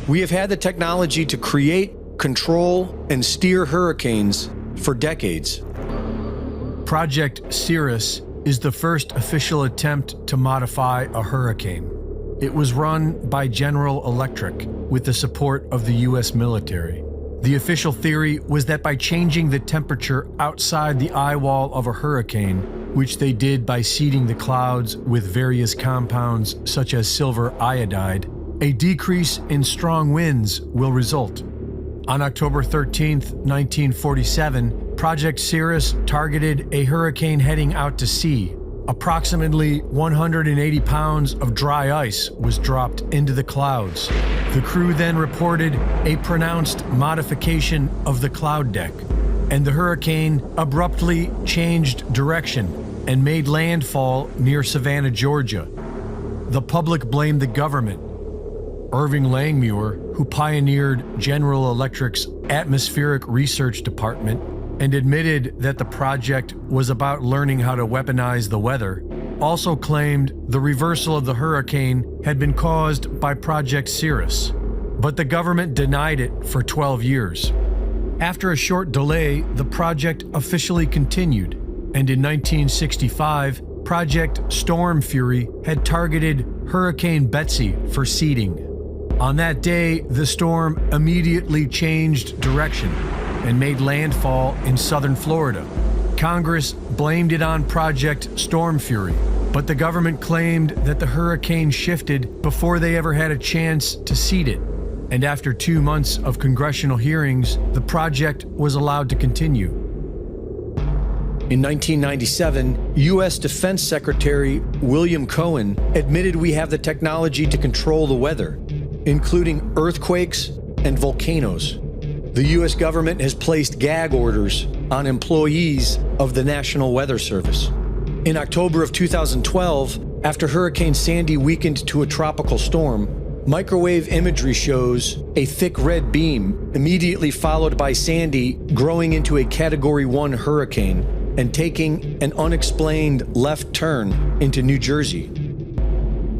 We have had the technology to create, control, and steer hurricanes for decades. Project Cirrus is the first official attempt to modify a hurricane. It was run by General Electric with the support of the U.S. military. The official theory was that by changing the temperature outside the eye wall of a hurricane, which they did by seeding the clouds with various compounds such as silver iodide, a decrease in strong winds will result. On October 13, 1947, Project Cirrus targeted a hurricane heading out to sea. Approximately 180 pounds of dry ice was dropped into the clouds. The crew then reported a pronounced modification of the cloud deck, and the hurricane abruptly changed direction and made landfall near Savannah, Georgia. The public blamed the government. Irving Langmuir, who pioneered General Electric's Atmospheric Research Department and admitted that the project was about learning how to weaponize the weather, also claimed the reversal of the hurricane had been caused by Project Cirrus. But the government denied it for 12 years. After a short delay, the project officially continued, and in 1965, Project Storm Fury had targeted Hurricane Betsy for seeding. On that day, the storm immediately changed direction and made landfall in southern Florida. Congress blamed it on Project Storm Fury, but the government claimed that the hurricane shifted before they ever had a chance to seed it. And after 2 months of congressional hearings, the project was allowed to continue. In 1997, U.S. Defense Secretary William Cohen admitted we have the technology to control the weather, including earthquakes and volcanoes. The U.S. government has placed gag orders on employees of the National Weather Service. In October of 2012, after Hurricane Sandy weakened to a tropical storm, microwave imagery shows a thick red beam immediately followed by Sandy growing into a Category 1 hurricane and taking an unexplained left turn into New Jersey.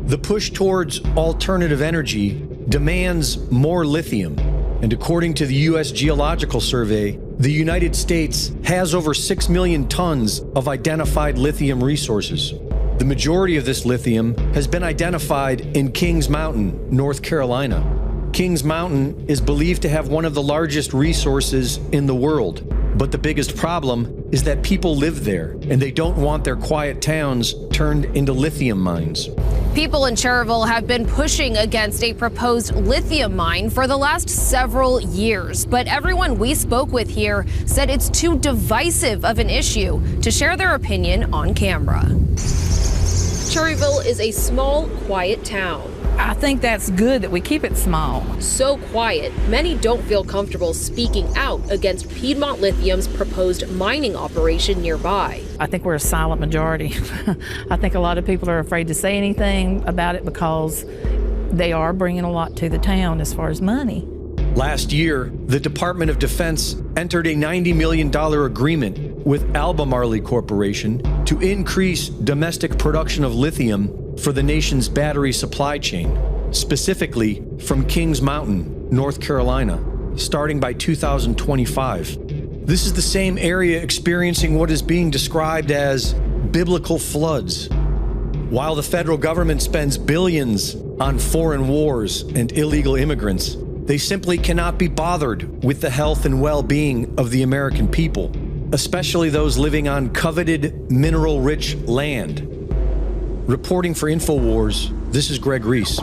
The push towards alternative energy demands more lithium, and according to the U.S. Geological Survey, the United States has over 6 million tons of identified lithium resources. The majority of this lithium has been identified in Kings Mountain, North Carolina. Kings Mountain is believed to have one of the largest resources in the world, but the biggest problem is that people live there and they don't want their quiet towns turned into lithium mines. People in Cherville have been pushing against a proposed lithium mine for the last several years, but everyone we spoke with here said it's too divisive of an issue to share their opinion on camera. Cherryville is a small, quiet town. I think that's good that we keep it small. So quiet, many don't feel comfortable speaking out against Piedmont Lithium's proposed mining operation nearby. I think we're a silent majority. I think a lot of people are afraid to say anything about it because they are bringing a lot to the town as far as money. Last year, the Department of Defense entered a $90 million agreement with Albemarle Corporation to increase domestic production of lithium for the nation's battery supply chain, specifically from Kings Mountain, North Carolina, starting by 2025. This is the same area experiencing what is being described as biblical floods. While the federal government spends billions on foreign wars and illegal immigrants, they simply cannot be bothered with the health and well-being of the American people, especially those living on coveted mineral-rich land. Reporting for InfoWars, this is Greg Reese.